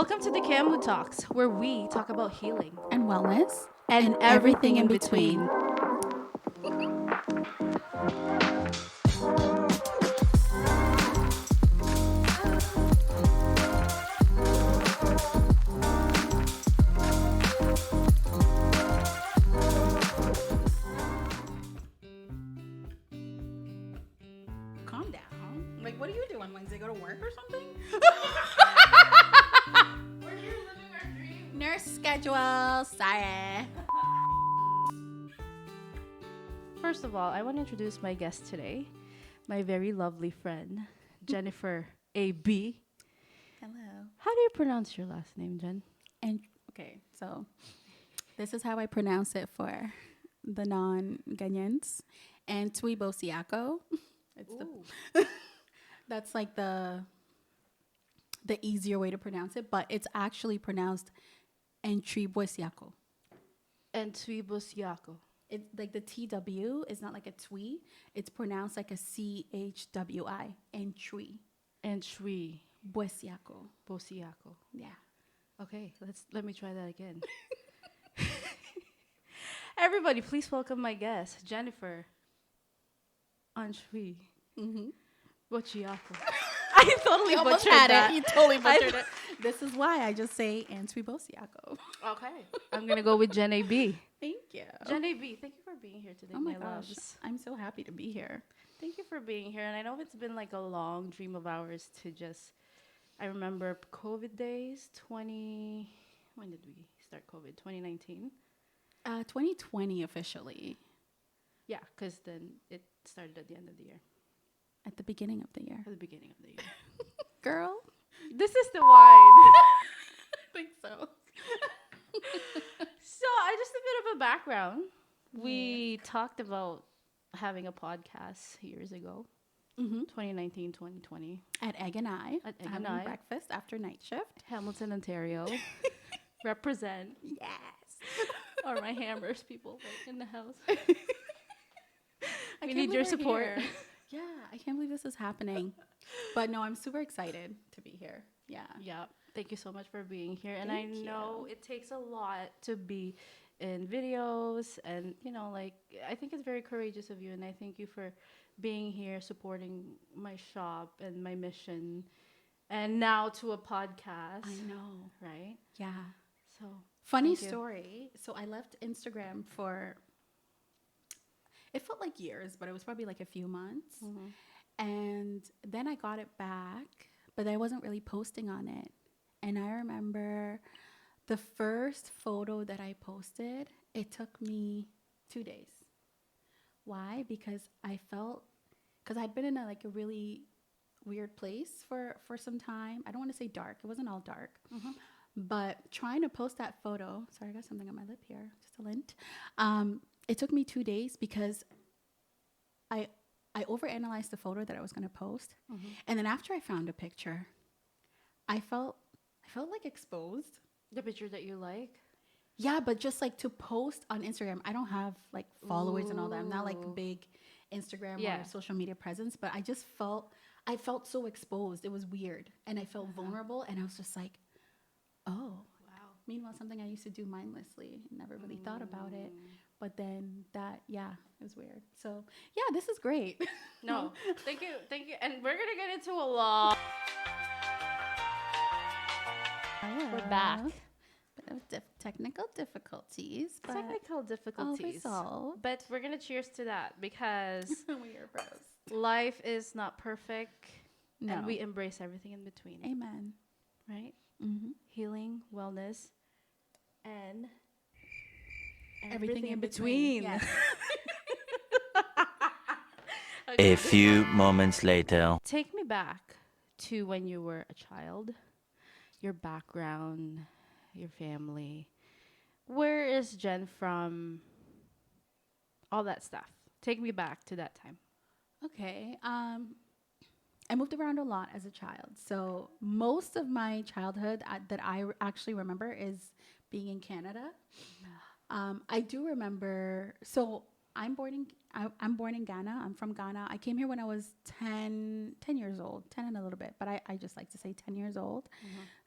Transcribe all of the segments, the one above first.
Welcome to the Kambu Talks, where we talk about healing and wellness and everything in between. Calm down. Like, what do you do on Wednesday? Go to work or something? We're here living our dream. Nurse schedule. Sorry. First of all, I want to introduce my guest today, my very lovely friend, Jennifer AB. Hello. How do you pronounce your last name, Jen? And okay, so this is how I pronounce it for the non-Ghanaians. And Tuibosiako. It's that's like the easier way to pronounce it, but it's actually pronounced Entribosiako. And Tuibosiako. It's like the TW is not like a twee. It's pronounced like a CHWI. Entry. And Shri Bosiako. Bosiako. Yeah. Okay, let me try that again. Everybody, please welcome my guest, Jennifer Anshwi Bochiako. I totally butchered that. You totally butchered it. This is why I just say Entry Bosiako. Okay, I'm gonna go with Jenn AB. Thank you. Jenn AB, thank you for being here today, Oh my my gosh. loves. I'm so happy to be here. Thank you for being here, and I know it's been like a long dream of ours to just. I remember COVID days. When did we start COVID? 2019. 2020 officially. Yeah, because then it started at the end of the year, At the beginning of the year. at the beginning of the year. Girl. This is the wine. I think so. So, just a bit of a background. We talked about having a podcast years ago, 2019, 2020, At Egg and I. At Egg having and I. breakfast after night shift. Hamilton, Ontario. Represent. Yes. Or my hammers people like, in the house. I We can't need your believe we're support. here. Yeah, I can't believe this is happening. But no, I'm super excited to be here. Yeah. Yeah. Thank you so much for being here. And Thank I know you. it takes a lot to be in videos and, like, I think it's very courageous of you. And I thank you for being here, supporting my shop and my mission. And now to a podcast. I know. Right? Yeah. So, Funny thank you. story. So I left Instagram for, it felt like years, but it was probably like a few months. And then I got it back, but I wasn't really posting on it. And I remember the first photo that I posted, it took me 2 days. Why? Because I'd been in a really weird place for some time. I don't want to say dark. It wasn't all dark. But trying to post that photo, sorry, I got something on my lip here, just a lint. It took me 2 days because I overanalyzed the photo that I was going to post. And then after I found a picture, I felt like exposed. The picture that you like. Yeah, but just like to post on Instagram, I don't have like followers and all that. I'm not like big Instagram or social media presence, but I felt so exposed. It was weird. And I felt vulnerable and I was just like, oh, wow. Meanwhile, something I used to do mindlessly, never really thought about it. But then it was weird. So yeah, this is great. No, thank you. And we're going to get into a lot. We're back. Bit of technical difficulties. But Technical difficulties. resolved. But we're going to cheers to that because we are pros. life is not perfect. No. And we embrace everything in between. Amen. Right? Mm-hmm. Healing, wellness, and Everything in between. Yes. Okay. A few moments later. Take me back to when you were a child, your background, your family. Where is Jen from? All that stuff. Take me back to that time. Okay. I moved around a lot as a child. So most of my childhood that I actually remember is being in Canada. I do remember. So I'm born in Ghana. I'm from Ghana. I came here when I was 10 years old, 10 and a little bit, but I just like to say 10 years old.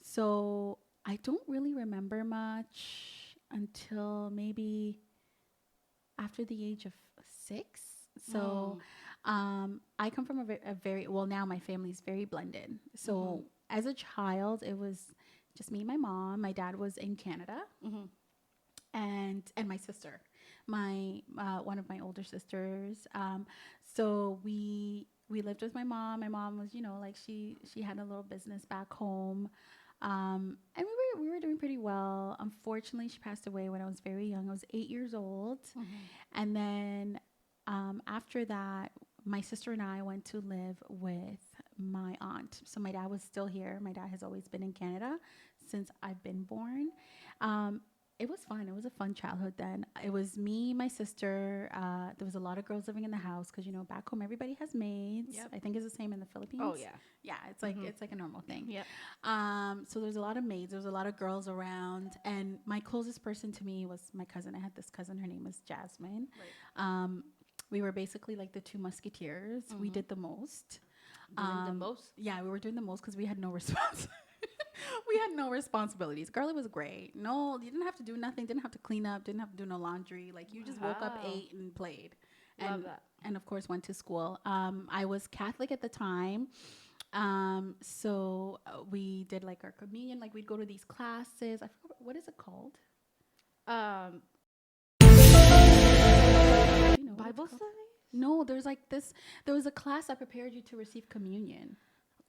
So I don't really remember much until maybe after the age of 6. So I come from a very, well, now my family's very blended. So as a child, it was just me and my mom. My dad was in Canada, and my sister, my one of my older sisters. So we lived with my mom. My mom was, like she had a little business back home, and we were doing pretty well. Unfortunately, she passed away when I was very young. I was 8 years old, and then after that, my sister and I went to live with my aunt. So my dad was still here. My dad has always been in Canada since I've been born. It was fun. It was a fun childhood then. It was me, my sister. There was a lot of girls living in the house because, back home everybody has maids. Yep. I think it's the same in the Philippines. Oh yeah. Yeah, it's like a normal thing. Yep. So there's a lot of maids. There's a lot of girls around, and my closest person to me was my cousin. I had this cousin. Her name was Jasmine. Right. We were basically like the two musketeers. We did the most. Doing the most. Yeah, we were doing the most because we had no response. We had no responsibilities. Girl, it was great. No, you didn't have to do nothing. Didn't have to clean up. Didn't have to do no laundry. Like you just woke up, Wow. ate, and played. Love And that. and of course went to school. I was Catholic at the time. So we did like our communion. Like we'd go to these classes. I forgot what is it called. Um, Do you know what it's Bible called? study. No, there's like this. There was a class that prepared you to receive communion.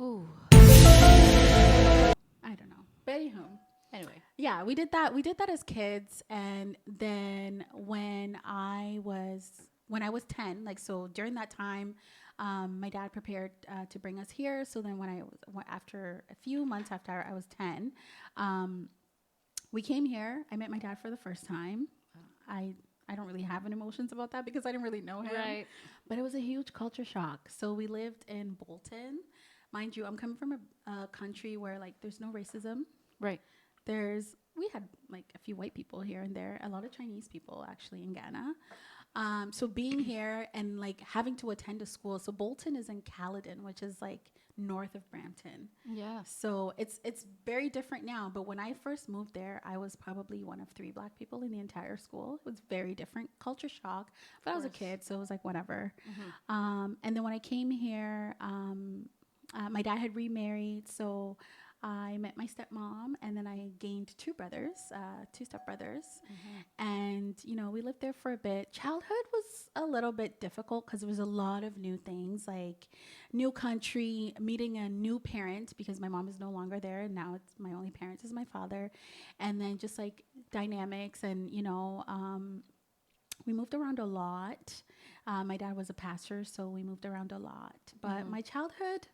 Ooh. I don't know. But anywho, Anyway. yeah, we did that. We did that as kids, and then when I was 10, like so during that time, my dad prepared to bring us here. So then after a few months after I was 10, we came here. I met my dad for the first time. I don't really have any emotions about that because I didn't really know him. Right. But it was a huge culture shock. So we lived in Bolton. Mind you, I'm coming from a country where like there's no racism. Right. We had like a few white people here and there, a lot of Chinese people actually in Ghana. So being here and like having to attend a school. So Bolton is in Caledon, which is like north of Brampton. Yeah. So it's very different now. But when I first moved there, I was probably one of 3 black people in the entire school. It was very different culture shock. But I was a kid, so it was like whatever. And then when I came here, my dad had remarried, so I met my stepmom, and then I gained 2 brothers, 2 stepbrothers, and we lived there for a bit. Childhood was a little bit difficult because there was a lot of new things, like new country, meeting a new parent because my mom is no longer there, and now it's my only parent is my father, and then just like dynamics, and we moved around a lot. My dad was a pastor, so we moved around a lot. But my childhood,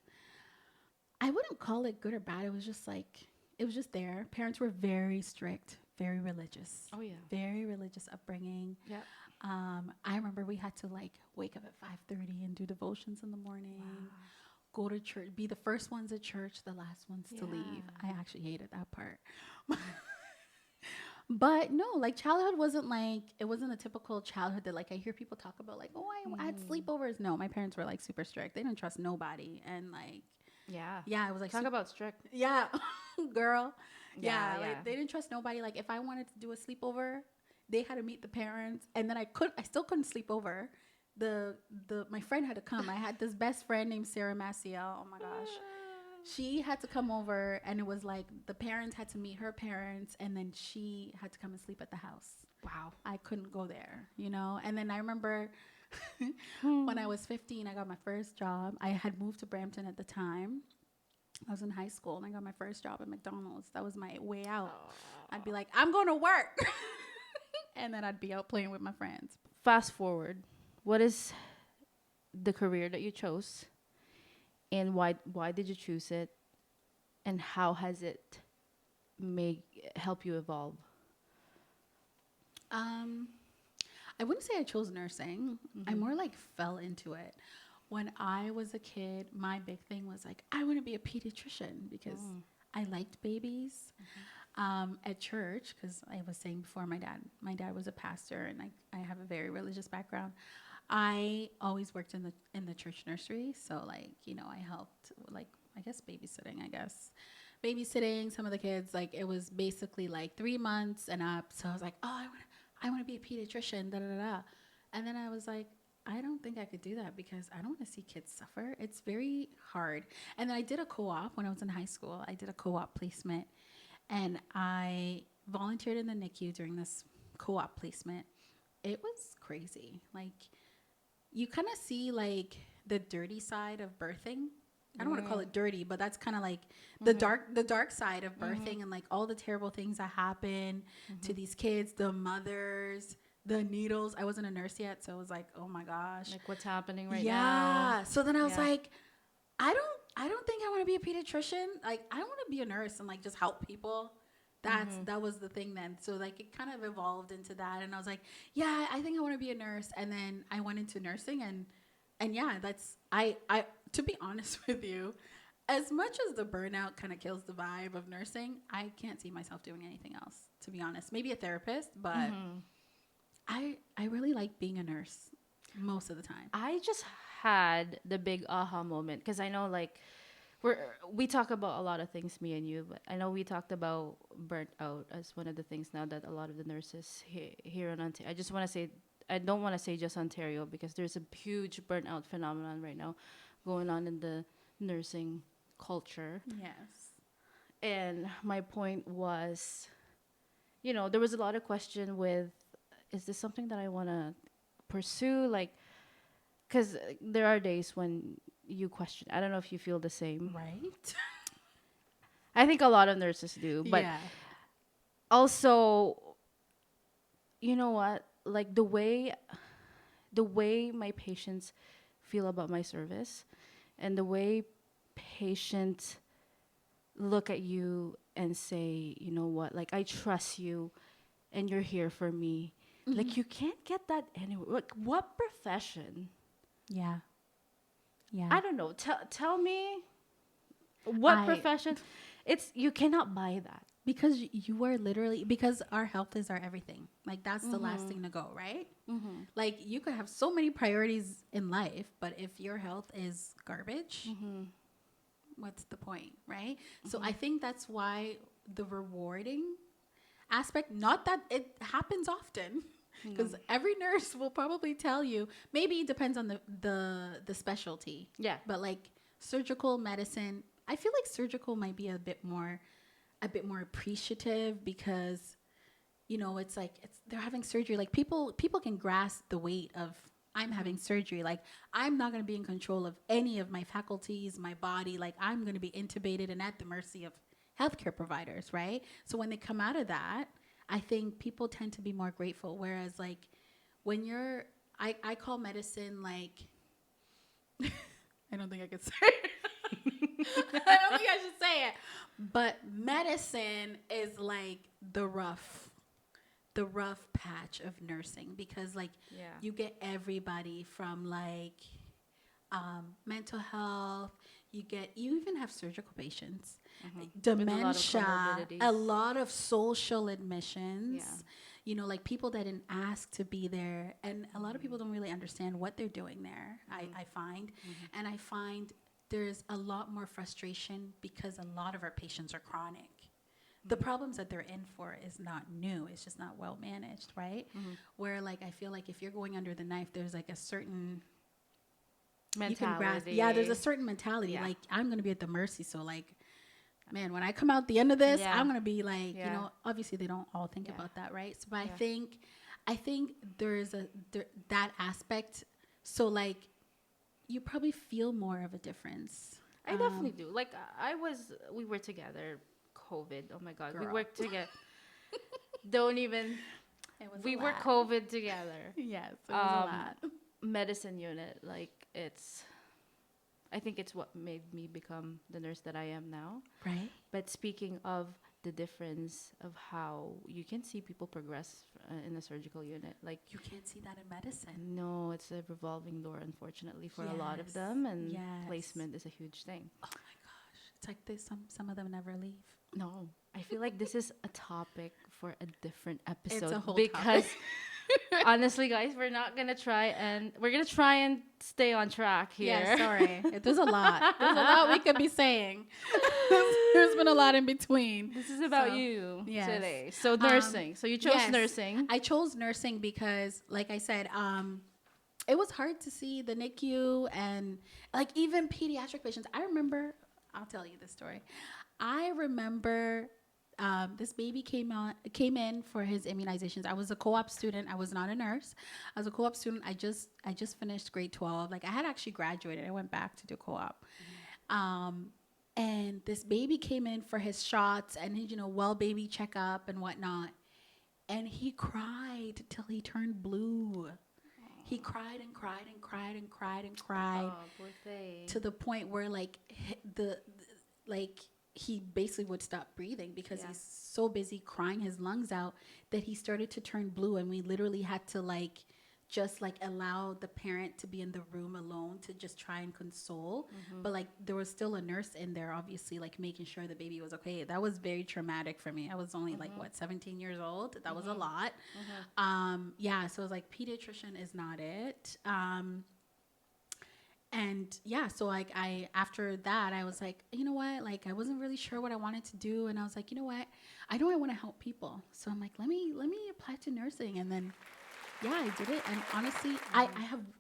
I wouldn't call it good or bad. It was just there. Parents were very strict, very religious. Oh yeah. Very religious upbringing. Yep. I remember we had to like wake up at 5:30 and do devotions in the morning. Go to church, be the first ones at church, the last ones to leave. I actually hated that part. But no, like childhood wasn't a typical childhood that like I hear people talk about like, oh, I had sleepovers. No, my parents were like super strict. They didn't trust nobody. And like, Yeah. it was like, Talk about strict. yeah, girl. Yeah, Like yeah. they didn't trust nobody. Like if I wanted to do a sleepover, they had to meet the parents. And then I still couldn't sleep over. My friend had to come. I had this best friend named Sarah Maciel. Oh my gosh. She had to come over, and it was like the parents had to meet her parents, and then she had to come and sleep at the house. Wow. I couldn't go there, And then I remember when I was 15, I got my first job. I had moved to Brampton at the time. I was in high school, and I got my first job at McDonald's. That was my way out. I'd be like, I'm going to work. And then I'd be out playing with my friends. Fast forward. What is the career that you chose? And why did you choose it? And how has it help you evolve? I wouldn't say I chose nursing. I more like fell into it. When I was a kid, my big thing was like, I want to be a pediatrician because I liked babies. At church, because I was saying before, my dad was a pastor, and I have a very religious background. I always worked in the church nursery, so like I helped like I guess babysitting, babysitting some of the kids. Like it was basically like 3 months and up. So I was like, oh, I want to be a pediatrician. Da da da. Da. And then I was like, I don't think I could do that because I don't want to see kids suffer. It's very hard. And then I did a co-op when I was in high school. I did a co-op placement, and I volunteered in the NICU during this co-op placement. It was crazy. Like you kind of see like the dirty side of birthing. I don't want to call it dirty, but that's kind of like the dark side of birthing, and like all the terrible things that happen to these kids, the mothers, the needles. I wasn't a nurse yet, so it was like, oh my gosh, Like what's happening right yeah. now. So then I was like, I don't think I want to be a pediatrician. Like I want to be a nurse and like just help people. That was the thing then. So like it kind of evolved into that, and I was like, yeah, I think I want to be a nurse. And then I went into nursing, and yeah, that's I to be honest with you, as much as the burnout kind of kills the vibe of nursing, I can't see myself doing anything else, to be honest. Maybe a therapist, but I really like being a nurse most of the time. I just had the big aha moment because I know like we talk about a lot of things, me and you, but I know we talked about burnt out as one of the things now that a lot of the nurses here in Ontario. I just want to say, I don't want to say just Ontario because there's a huge burnout phenomenon right now going on in the nursing culture. Yes. And my point was, you know, there was a lot of question with, is this something that I want to pursue? Like, because there are days when you question. I don't know if you feel the same. Right. I think a lot of nurses do, but yeah. also, you know what? Like the way my patients feel about my service, and the way patients look at you and say, you know what? Like I trust you, and you're here for me. Like you can't get that anywhere. Like what profession? Yeah. Yeah. I don't know. Tell me what I- profession. It's you cannot buy that. because you are literally, because our health is our everything. Like that's the last thing to go, right? Like you could have so many priorities in life, but if your health is garbage, what's the point, right? So I think that's why the rewarding aspect, not that it happens often, because every nurse will probably tell you, maybe it depends on the specialty. Yeah. But like surgical medicine, I feel like surgical might be a bit more appreciative because, you know, it's like they're having surgery. Like people can grasp the weight of, I'm having surgery. Like I'm not going to be in control of any of my faculties, my body. Like I'm going to be intubated and at the mercy of healthcare providers, right? So when they come out of that, I think people tend to be more grateful. Whereas like when you're, I call medicine like, I don't think I could say it. I don't think I should say it. But medicine is like the rough patch of nursing, because like you get everybody from like mental health, you even have surgical patients, dementia, a lot of social admissions, you know, like people that didn't ask to be there, and a lot of people don't really understand what they're doing there. I find and I find there's a lot more frustration because a lot of our patients are chronic. The problems that they're in for is not new. It's just not well managed, right? Where like I feel like if you're going under the knife, there's like a certain mentality. You can grasp. Yeah, there's a certain mentality. Like I'm gonna be at the mercy. So like, man, when I come out the end of this, I'm gonna be like, you know, obviously they don't all think about that, right? So, but I think there's that aspect. So like, you probably feel more of a difference. I definitely do. Like we were together. COVID. Oh my God. Girl. We worked together. Don't even. We were COVID together. Yes, it was a lot. Medicine unit. Like I think it's what made me become the nurse that I am now. Right. But speaking of the difference of how you can see people progress in a surgical unit, like you can't see that in medicine. No, it's a revolving door, unfortunately, for a lot of them, and placement is a huge thing. Oh my gosh, it's like some of them never leave. No, I feel like this is a topic for a different episode. It's a whole because topic. honestly, guys, we're gonna try and stay on track here. Yeah, sorry. There's a lot. There's a lot we could be saying. There's been a lot in between. This is about So, you yes. today. So nursing. So you chose yes. nursing. I chose nursing because, like I said, it was hard to see the NICU and like even pediatric patients. I'll tell you this story. I remember this baby came in for his immunizations. I was a co-op student. I was not a nurse. I was a co-op student. I just finished grade 12. Like I had actually graduated. I went back to do co-op. And this baby came in for his shots and his, well baby checkup and whatnot. And he cried till he turned blue. He cried and cried and cried and cried and cried Oh, poor thing. to the point where he basically would stop breathing because he's so busy crying his lungs out that he started to turn blue, and we literally had to just allow the parent to be in the room alone to just try and console. But there was still a nurse in there, obviously, making sure the baby was okay. That was very traumatic for me. I was only 17 years old. That was a lot. So it was pediatrician is not it. So I after that I was like, you know what, I wasn't really sure what I wanted to do, and I was like, you know what, I know I want to help people, so I'm like, let me apply to nursing. And then I did it, and honestly, I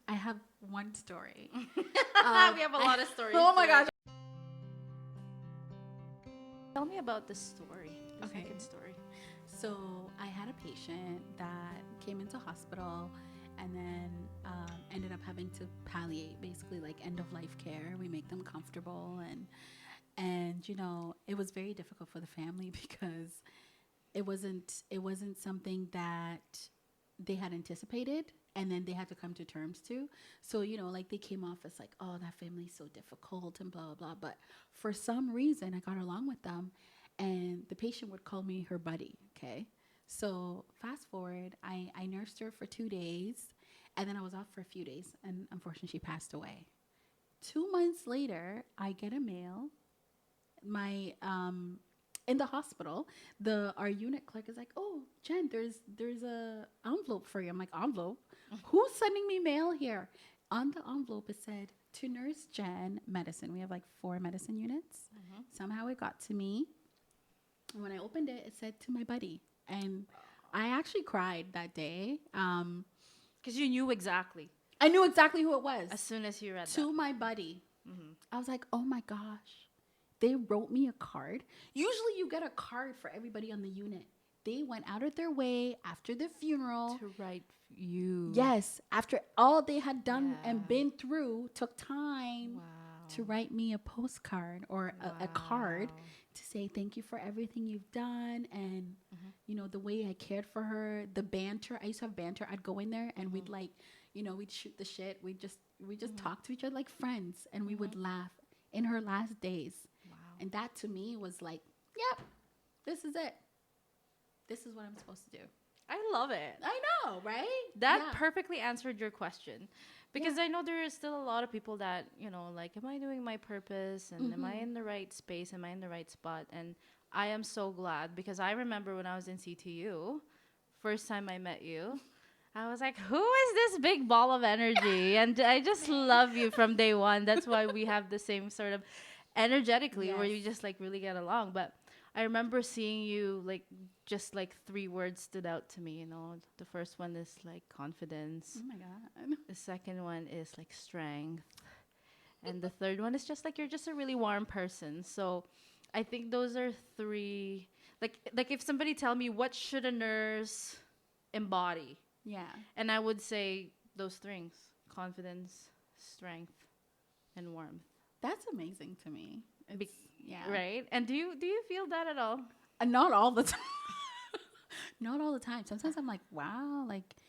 have one story. We have a lot of stories. Oh my gosh. Tell me about the story. The Okay. second story. So I had a patient that came into hospital and then ended up having to palliate, basically end of life care. We make them comfortable, and it was very difficult for the family because it wasn't something that they had anticipated, and then they had to come to terms to. So they came off as oh, that family's so difficult and blah blah blah. But for some reason, I got along with them, and the patient would call me her buddy. Okay. So fast forward, I nursed her for 2 days, and then I was off for a few days, and unfortunately she passed away. 2 months later, I get a mail. My in the hospital, our unit clerk is like, "Oh, Jen, there's a envelope for you." I'm like, "Envelope? Who's sending me mail here?" On the envelope, it said, "To Nurse Jen, medicine." We have 4 medicine units. Somehow it got to me. And when I opened it, it said, "To my buddy." And I actually cried that day. Because you knew exactly I knew exactly who it was. as soon as you read that. To my buddy. I was like, oh my gosh. They wrote me a card. Usually you get a card for everybody on the unit. They went out of their way after the funeral. To write you. Yes. After all they had done Yeah. and been through, took time Wow. to write me a postcard or a card Wow. to say thank you for everything you've done, and the way I cared for her, the banter. I used to have banter. I'd go in there and we'd we'd shoot the shit. We just talk to each other like friends, and we would laugh in her last days. Wow. And that to me was like, yep, this is it. This is what I'm supposed to do. I love it. I know, right? That Yeah. perfectly answered your question. Because I know there is still a lot of people that, am I doing my purpose? And am I in the right space? Am I in the right spot? And I am so glad, because I remember when I was in CTU, first time I met you, I was like, who is this big ball of energy? And I just love you from day one. That's why we have the same sort of energetically where you just really get along. But I remember seeing you just 3 words stood out to me. The first one is confidence. Oh my God. The second one is strength. And the third one is just you're just a really warm person. So I think those are 3. Like if somebody tell me what should a nurse embody, Yeah. and I would say those things: confidence, strength, and warmth. That's amazing to me. Yeah. Right? And do you feel that at all? Not all the time. Not all the time. Sometimes I'm like, wow,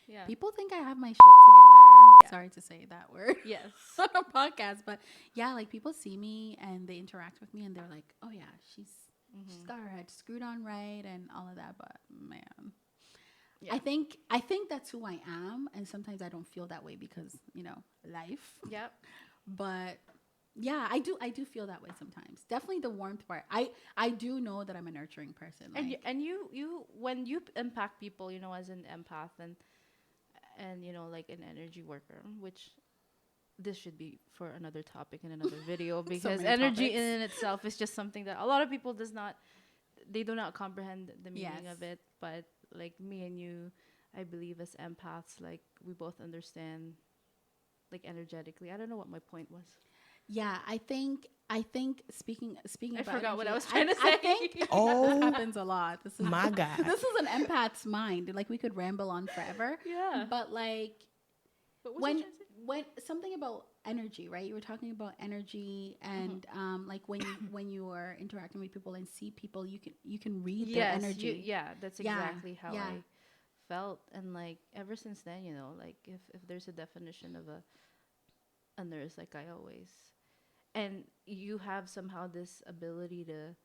Yeah. people think I have my shit together. Sorry to say that word Yes. on a podcast, but yeah, people see me and they interact with me and they're like, oh yeah, she's got her head screwed on right and all of that. But man, Yeah. I think that's who I am, and sometimes I don't feel that way because life. Yep. But Yeah, I do feel that way sometimes. Definitely the warmth part. I do know that I'm a nurturing person. And Like, you when you impact people, as an empath and like an energy worker, which this should be for another topic in another video, so because many energy in topics. and itself is just something that a lot of people they do not comprehend the meaning Yes. of it. But like me and you, I believe as empaths, like we both understand, like energetically. I don't know what my point was. Yeah, I think speaking I about forgot what I energy, was trying to I say. think this Oh happens a lot. This is my God. this is an empath's mind. Like we could ramble on forever. Yeah. But like But what's when you trying to say? when something about energy, right? You were talking about energy and like when you are interacting with people and see people, you can read their Yes, energy. yeah, that's Yeah, exactly how yeah. I felt. And like ever since then, like if there's a definition of a nurse, like I always, and you have somehow this ability to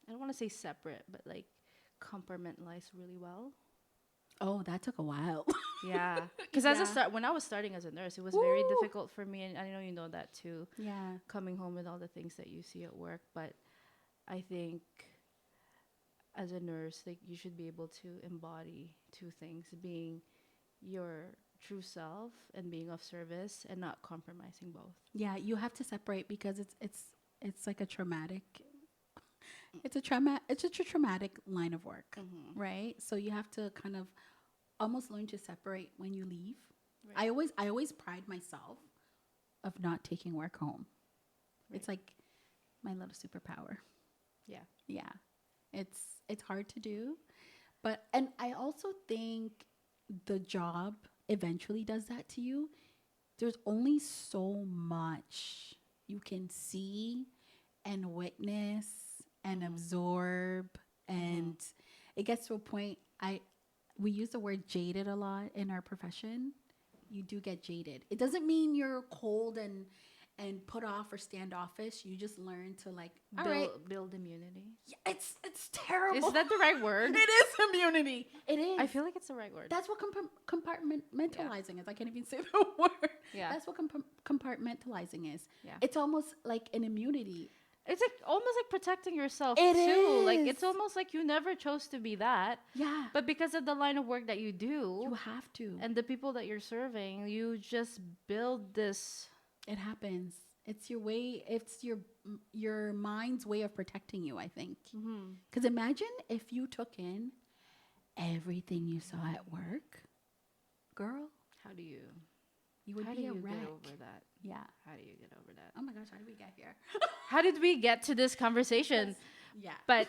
I don't want to say separate, but like compartmentalize really well. Oh, that took a while. Yeah, because Yeah. when I was starting as a nurse, it was very Woo! difficult for me, and I know you know that too. Yeah. Coming home with all the things that you see at work, but I think as a nurse, like you should be able to embody two things: being your true self and being of service, and not compromising both. Yeah, you have to separate because it's like a traumatic it's a traumatic line of work, Mm-hmm. right? So you have to kind of almost learn to separate when you leave. Right. I always pride myself of not taking work home. It's Right. like my little superpower. Yeah. Yeah. It's hard to do, but and I also think the job eventually does that to you. There's only so much you can see and witness and absorb, and it gets to a point I we use the word jaded a lot in our profession. You do get jaded. It doesn't mean you're cold and put off or standoffish. You just learn to like, all right, Build immunity. yeah, it's terrible. Is that the right word? It is immunity. It is. I feel like it's the right word. That's what compartmentalizing is. I can't even say the word. Yeah. That's what compartmentalizing is. Yeah. It's almost like an immunity. It's like almost like protecting yourself It too. Like is. it's almost like you never chose to be that, Yeah. but because of the line of work that you do You have to. and the people that you're serving, you just build this. It happens. It's your way. It's your mind's way of protecting you, I think. Because imagine if you took in everything you saw at work, girl, How do you? you would How do be a you wreck. get over that? Yeah. How do you get over that? Oh my gosh, how did we get here? How did we get to this conversation? Yeah. But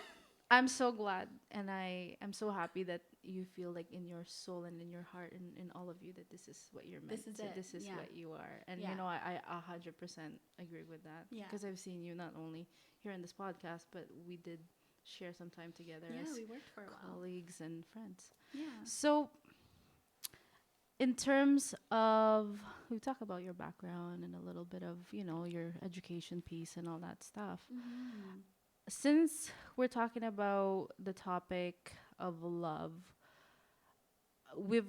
I'm so glad, and I am so happy that you feel like in your soul and in your heart and in all of you that this is what you're meant This is to. it. This is Yeah. what you are. And Yeah. I 100% agree with that. Yeah. Because I've seen you not only here in this podcast, but we did share some time together Yeah, as we worked for a while. colleagues and friends. Yeah. So, in terms of, we talk about your background and a little bit of, your education piece and all that stuff. Since we're talking about the topic of love, we've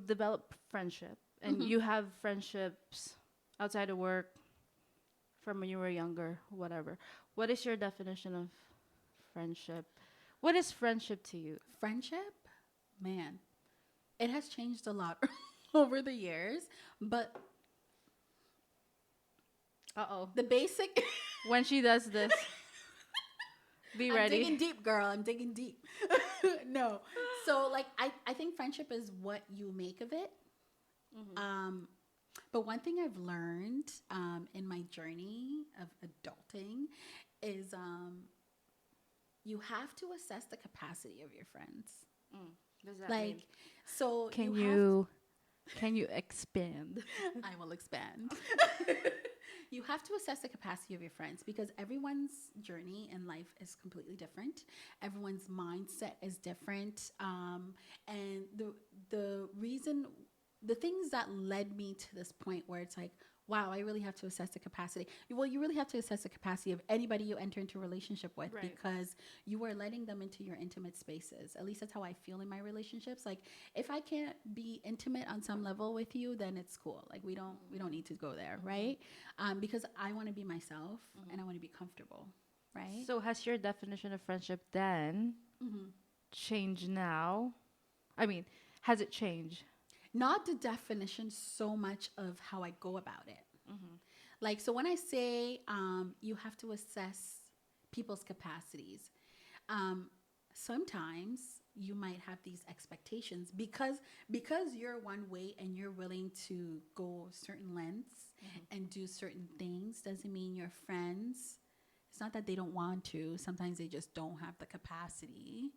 developed friendship, and you have friendships outside of work from when you were younger, whatever. What is your definition of friendship? What is friendship to you? Friendship, man, it has changed a lot over the years, but Uh-oh. the basic. When she does this, be I'm ready. digging deep, girl. I'm digging deep. No. So like I think friendship is what you make of it. But one thing I've learned in my journey of adulting is you have to assess the capacity of your friends. Does that Like mean? so Can you expand? I will expand. You have to assess the capacity of your friends because everyone's journey in life is completely different. Everyone's mindset is different. And the things that led me to this point where it's like, wow, I really have to assess the capacity. Well, you really have to assess the capacity of anybody you enter into a relationship with, Right. because you are letting them into your intimate spaces. At least that's how I feel in my relationships. Like, if I can't be intimate on some level with you, then it's cool. Like, we don't need to go there, right? Because I want to be myself and I want to be comfortable, right? So has your definition of friendship then Mm-hmm. changed now? I mean, has it changed? Not the definition so much of how I go about it. Mm-hmm. Like, so when I say you have to assess people's capacities, um, sometimes you might have these expectations because you're one way and you're willing to go certain lengths and do certain things doesn't mean your friends. It's not that they don't want to. Sometimes they just don't have the capacity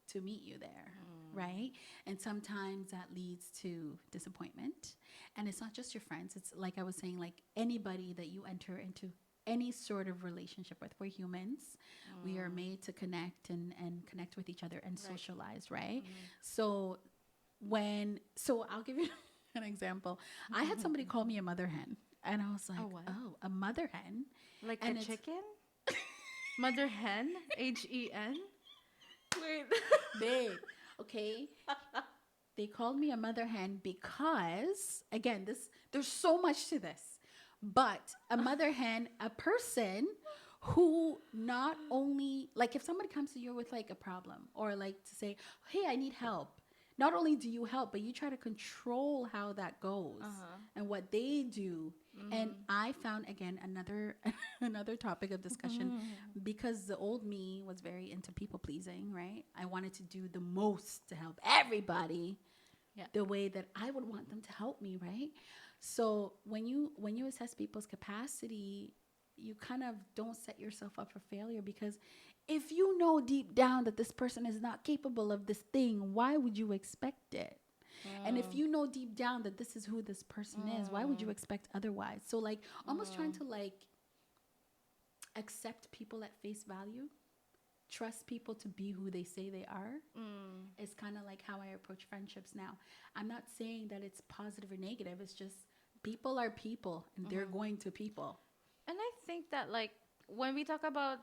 to meet you there, right? And sometimes that leads to disappointment. And it's not just your friends. It's like I was saying, like anybody that you enter into any sort of relationship with. We're humans. We are made to connect and connect with each other and socialize, right? So so I'll give you an example. I had somebody call me a mother hen. And I was like, what? oh, a mother hen? Like And a it's- chicken? Mother hen? HEN? Wait. Babe, okay? They called me a mother hen because, again, there's so much to this. But a mother hen, a person who not only, like, if somebody comes to you with like a problem or like to say, hey, I need help. Not only do you help, but you try to control how that goes and what they do. And I found, again, another topic of discussion because the old me was very into people pleasing, right? I wanted to do the most to help everybody the way that I would want them to help me, right? So when you assess people's capacity, you kind of don't set yourself up for failure, because if you know deep down that this person is not capable of this thing, why would you expect it? And if you know deep down that this is who this person is, why would you expect otherwise? So like almost trying to like accept people at face value, trust people to be who they say they are, is kind of like how I approach friendships now. I'm not saying that it's positive or negative. It's just people are people and they're going to people. And I think that, like, when we talk about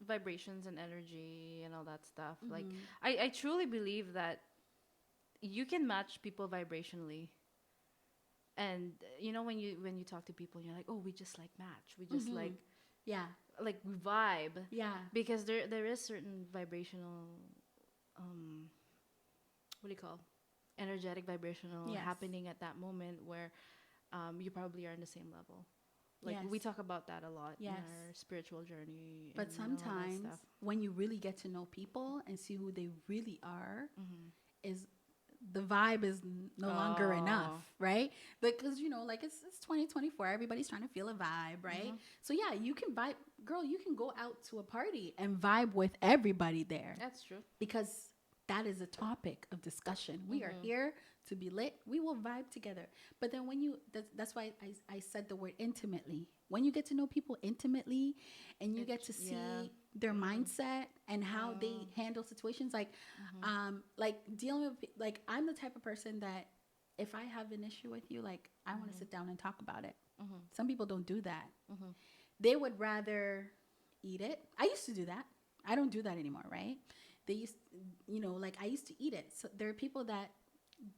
vibrations and energy and all that stuff, like, I truly believe that you can match people vibrationally. And when you talk to people, you're like, oh, we just like match. We just Yeah. like we vibe. Yeah. Because there is certain vibrational, what do you call, energetic vibrational Yes. happening at that moment where you probably are on the same level. Like we Yes. talk about that a lot in Yes. our spiritual journey. But and all that sometimes stuff. when you really get to know people and see who they really are, is the vibe is no longer enough, right? Because like it's 2024, everybody's trying to feel a vibe, right? So yeah, you can vibe, girl. You can go out to a party and vibe with everybody there, That's true. because that is a topic of discussion. We are here to be lit. We will vibe together. But then that's why I said the word intimately. When you get to know people intimately and you get to see their mindset and how they handle situations, like dealing with, like, I'm the type of person that if I have an issue with you, like, I want to sit down and talk about it. Some people don't do that. They would rather eat it. I used to do that. I don't do that anymore, right? They used, like, I used to eat it. So there are people that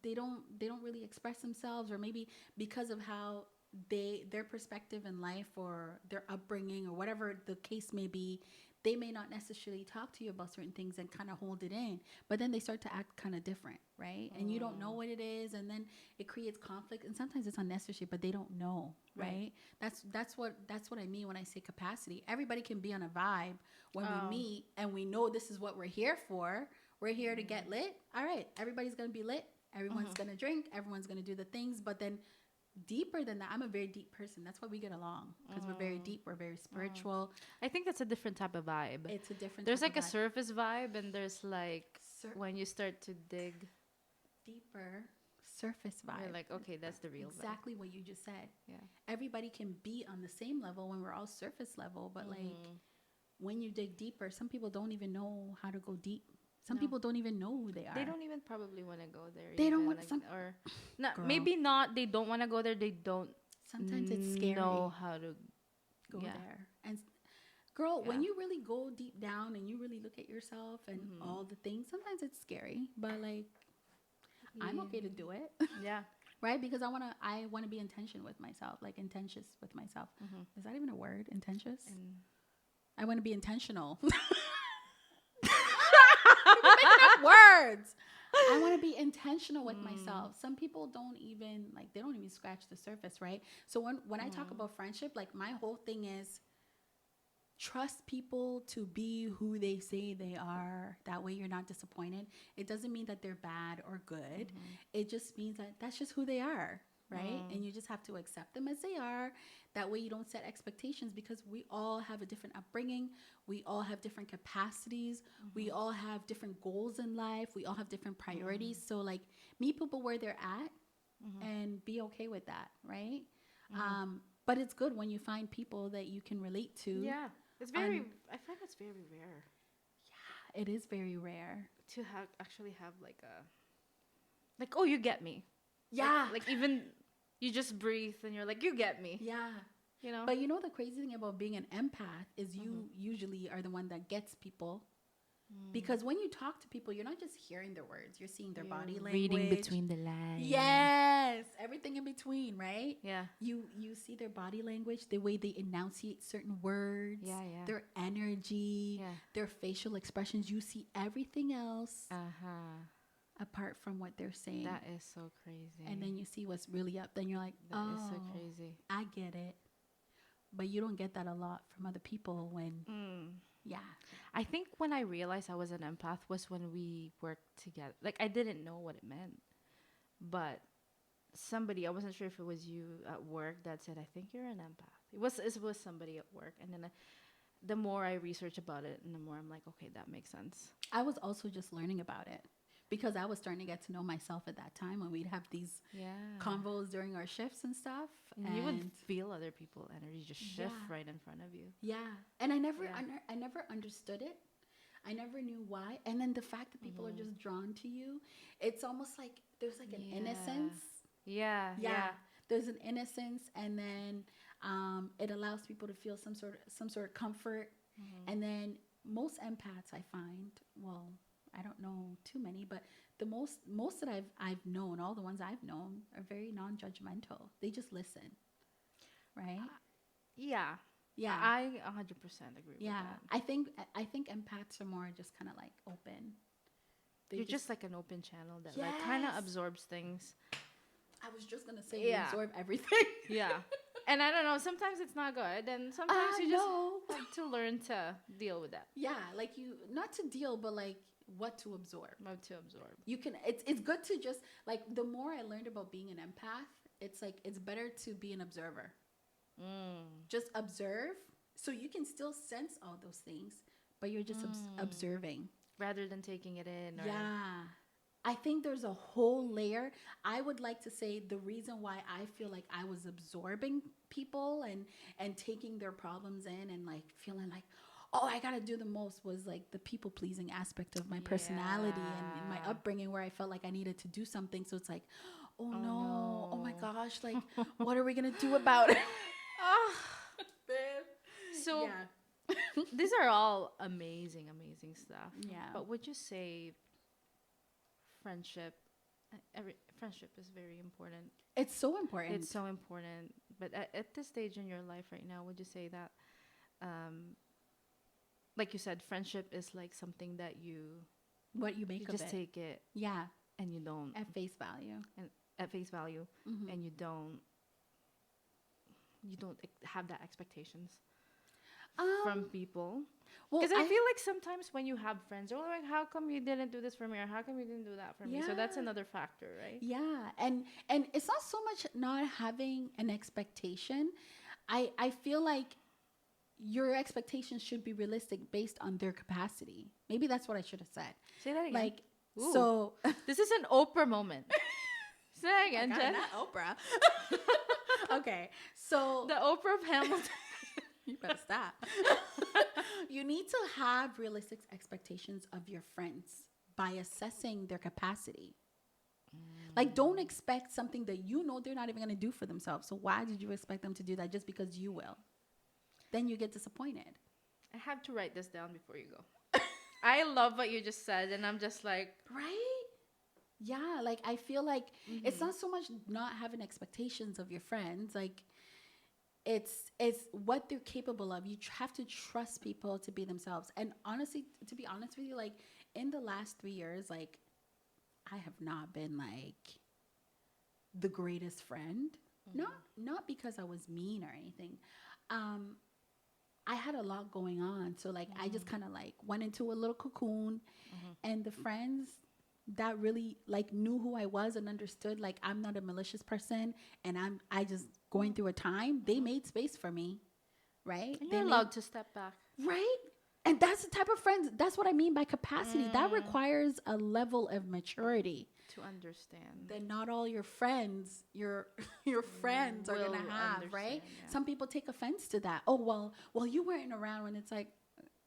they don't really express themselves, or maybe because of how their perspective in life or their upbringing or whatever the case may be, they may not necessarily talk to you about certain things and kind of hold it in, but then they start to act kind of different, right? And you don't know what it is, and then it creates conflict, and sometimes it's unnecessary, but they don't know, right? That's what I mean when I say capacity. Everybody can be on a vibe when we meet and we know this is what we're here for. We're here to get lit. All right, everybody's gonna be lit. Everyone's gonna drink. Everyone's gonna do the things. But then, deeper than that, I'm a very deep person. That's why we get along, because we're very deep. We're very spiritual. I think that's a different type of vibe. It's a different. There's type like a of vibe. surface vibe, and there's like when you start to dig, Deeper surface vibe. you're like, okay, that's the real Exactly what you just said. Yeah. Everybody can be on the same level when we're all surface level, but like when you dig deeper, some people don't even know how to go deep. Some people don't even know who they are. They don't even probably want to go there. They don't even, want like, some or not. Girl. Maybe not. They don't want to go there. They don't sometimes it's scary. know how to Go yeah. there. And girl, when Yeah. you really go deep down and you really look at yourself and all the things, sometimes it's scary, but like I'm okay to do it. Yeah. Right? Because I wanna be intention with myself, like intentious with myself. Is that even a word? Intentious? And I wanna be intentional. We're making up words. I want to be intentional with myself. Some people don't even like they don't even scratch the surface, right? So when I talk about friendship, like my whole thing is trust people to be who they say they are. That way you're not disappointed. It doesn't mean that they're bad or good. It just means that that's just who they are, right? And you just have to accept them as they are. That way you don't set expectations because we all have a different upbringing. We all have different capacities. We all have different goals in life. We all have different priorities. So like meet people where they're at and be okay with that, right? But it's good when you find people that you can relate to. yeah. It's very I find it's very rare It is very rare. to have actually have like a like, oh, you get me. Yeah. Like even you just breathe and you're like, you get me. Yeah. You know? But you know the crazy thing about being an empath is you usually are the one that gets people. Because when you talk to people, you're not just hearing their words, you're seeing their body language. reading between the lines. Yes, everything in between, right? Yeah. You see their body language, the way they enunciate certain words, Yeah, yeah. their energy, Yeah. their facial expressions. You see everything else Uh-huh. apart from what they're saying. That is so crazy. And then you see what's really up. Then you're like, That oh, is so crazy. I get it. But you don't get that a lot from other people when, yeah. I think when I realized I was an empath was when we worked together. Like I didn't know what it meant, but somebody, I wasn't sure if it was you at work that said, "I think you're an empath." It was somebody at work, and then the more I research about it, and the more I'm like, okay, that makes sense. I was also just learning about it because I was starting to get to know myself at that time when we'd have these Yeah. convos during our shifts and stuff. And you would feel other people's energy just shift Yeah. right in front of you. yeah, and I never, Yeah. I never understood it. I never knew why. And then the fact that people are just drawn to you, it's almost like there's like an Yeah. innocence. Yeah. Yeah. There's an innocence, and then it allows people to feel some sort of comfort. And then most empaths, I find, well, I don't know too many, but the most that I've known, all the ones I've known, are very non-judgmental. They just listen, right? Yeah. Yeah. I 100% agree Yeah, with that. I think empaths are more just kind of like open. They You're just like an open channel that like kind of Yes. absorbs things. I was just gonna say you Yeah. absorb everything. Yeah. And I don't know, sometimes it's not good, and sometimes you just know. have to learn to deal with that. Yeah, like you not to deal, but like what to absorb. How to absorb. You can. It's good to just like the more I learned about being an empath, it's like it's better to be an observer. Just observe, so you can still sense all those things, but you're just observing. Rather than taking it in. Or, Yeah. I think there's a whole layer. I would like to say the reason why I feel like I was absorbing people and taking their problems in and like feeling like, oh, I got to do the most was like the people pleasing aspect of my personality and my Yeah. upbringing where I felt like I needed to do something. So it's like, oh no, oh my gosh, like what are we going to do about it? So Yeah. these are all amazing, amazing stuff. Yeah. But would you say friendship, friendship is very important? It's so important. It's so important. But at this stage in your life right now, would you say that, like you said, friendship is like something that you what you make of just it. take it Yeah. and you don't At face value. and at face value, and you don't have that expectations from people. Well, Because I feel like sometimes when you have friends, they're like, how come you didn't do this for me, or how come you didn't do that for me? So that's Yeah. another factor, right? Yeah, and it's not so much not having an expectation. I feel like your expectations should be realistic based on their capacity. Maybe that's what I should have said. Say that again. Like Ooh. so. This is an Oprah moment. Say that again, God, Jen. not Oprah. Okay, so The Oprah of Hamilton. you better stop. You need to have realistic expectations of your friends by assessing their capacity. Like, don't expect something that you know they're not even going to do for themselves. So why did you expect them to do that just because you will? Then you get disappointed. I have to write this down before you go. I love what you just said, and I'm just like, Right? Yeah, like I feel like it's not so much not having expectations of your friends. Like it's what they're capable of. You have to trust people to be themselves. And honestly, to be honest with you, like in the last 3 years, like I have not been like the greatest friend. Not because I was mean or anything. Um, I had a lot going on, so like I just kind of like went into a little cocoon, and the friends that really like knew who I was and understood like I'm not a malicious person, and I just going through a time. They made space for me, right? and They you're made allowed to step back. right. And that's the type of friends. That's what I mean by capacity. That requires a level of maturity To understand. that not all your friends, your friends are Will gonna have, right? understand, yeah. Some people take offense to that. Oh well, you weren't around when it's like,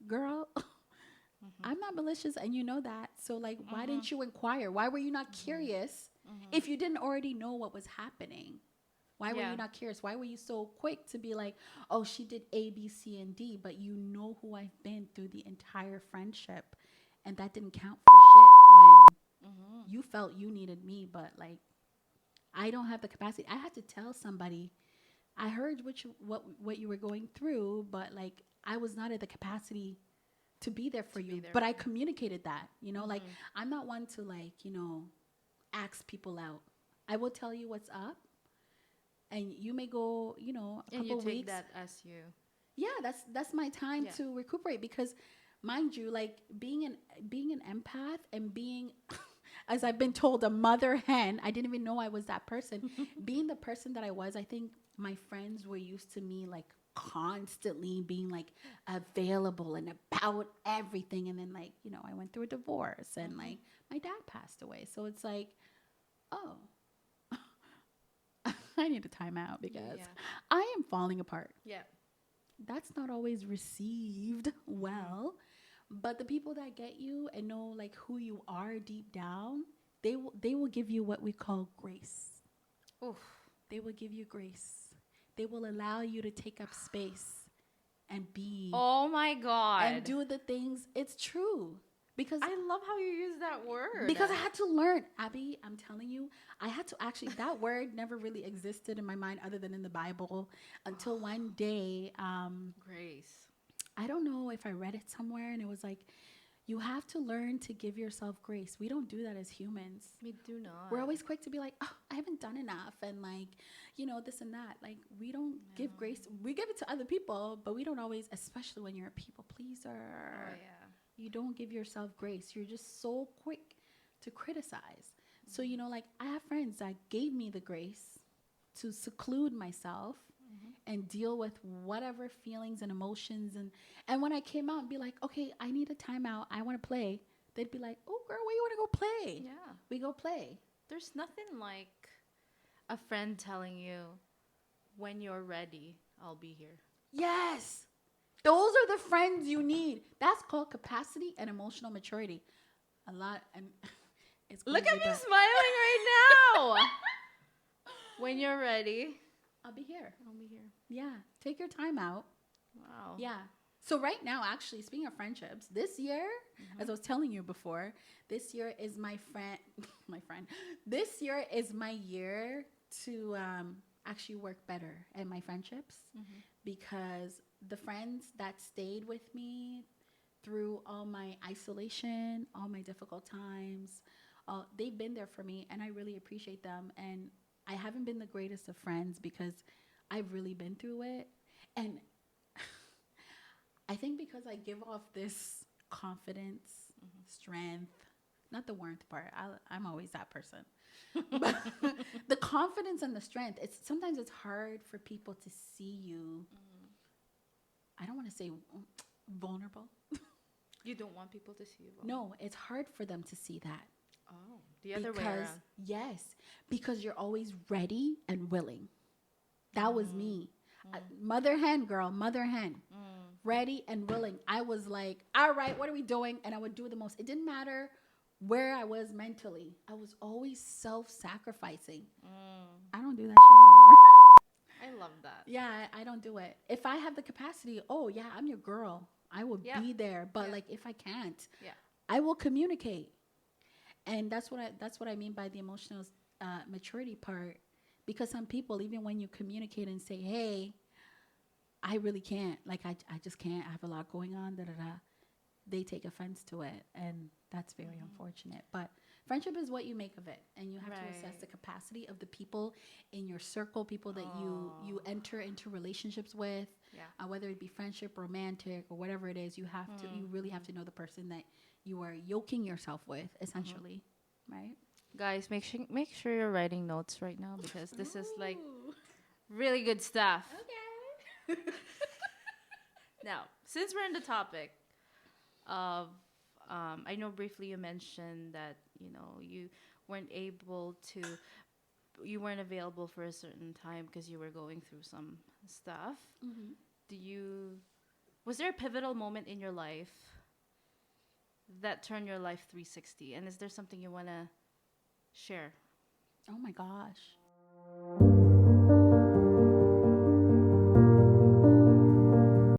girl, I'm not malicious, and you know that. So like, why didn't you inquire? Why were you not curious if you didn't already know what was happening? Why were Yeah. you not curious? Why were you so quick to be like, oh, she did A, B, C, and D, but you know who I've been through the entire friendship, and that didn't count for shit when you felt you needed me, but like I don't have the capacity. I had to tell somebody, I heard what you were going through, but like I was not at the capacity to be there for To be you. there But for I you. communicated that, like I'm not one to like, ask people out. I will tell you what's up, and you may go, a And you couple take weeks. that as you. Yeah, that's my time Yeah. to recuperate, because mind you, like being an empath and being as I've been told, a mother hen. I didn't even know I was that person. Being the person that I was, I think my friends were used to me like constantly being like available and about everything. And then like, I went through a divorce, and like my dad passed away. So it's like, oh, I need a timeout because Yeah. I am falling apart. Yeah. That's not always received well, but the people that get you and know like who you are deep down, they will give you what we call grace. Oof. They will give you grace. They will allow you to take up space and be Oh my God. and do the things. It's true. Because I love how you use that word. because I had to learn, Abby, I'm telling you, I had to actually, that word never really existed in my mind other than in the Bible until one day, Grace. I don't know if I read it somewhere, and it was like, you have to learn to give yourself grace. We don't do that as humans. We do not. We're always quick to be like, oh, I haven't done enough, and like, this and that. Like, we don't give grace. We give it to other people, but we don't always, especially when you're a people pleaser. Oh yeah. You don't give yourself grace. You're just so quick to criticize. So, like I have friends that gave me the grace to seclude myself and deal with whatever feelings and emotions. And when I came out and be like, okay, I need a timeout, I want to play, they'd be like, oh, girl, where you want to go play? Yeah. We go play. There's nothing like a friend telling you, when you're ready, I'll be here. Yes. Those are the friends you need. That's called capacity and emotional maturity. A lot. And it's Look crazy, at me but smiling right now. When you're ready, I'll be here. I'll be here. Yeah. Take your time out. Wow. Yeah. So right now, actually, speaking of friendships, this year, as I was telling you before, this year is my friend, This year is my year to actually work better at my friendships, because the friends that stayed with me through all my isolation, all my difficult times, they've been there for me, and I really appreciate them. And I haven't been the greatest of friends because I've really been through it. And I think because I give off this confidence, strength, not the warmth part. I'm always that person. But the confidence and the strength, sometimes it's hard for people to see you. I don't want to say vulnerable. You don't want people to see you. No, it's hard for them to see that. Oh, the other way around. Yes, because you're always ready and willing. That was me. Mother hen, girl, mother hen. Ready and willing. I was like, all right, what are we doing? And I would do the most. It didn't matter where I was mentally. I was always self-sacrificing. I don't do that shit no more. I love that. Yeah, I don't do it. If I have the capacity, oh yeah, I'm your girl. I will Yeah. be there. But Yeah. like if I can't, Yeah. I will communicate. And that's what I mean by the emotional maturity part. Because some people, even when you communicate and say, "Hey, I really can't. Like I just can't. I have a lot going on." Da da da. They take offense to it, and that's very unfortunate. But friendship is what you make of it, and you have to assess the Right. capacity of the people in your circle, people that you Oh. enter into relationships with, Yeah. whether it be friendship, romantic, or whatever it is. You really have to know the person that you are yoking yourself with, essentially, right? Guys, make sure you're writing notes right now because this is like Ooh. really good stuff. Okay. Now, since we're in the topic of, I know briefly you mentioned that you weren't able to, you weren't available for a certain time because you were going through some stuff. Hmm. Do you, was there a pivotal moment in your life that turned your life 360? And is there something you want to share? Oh my gosh.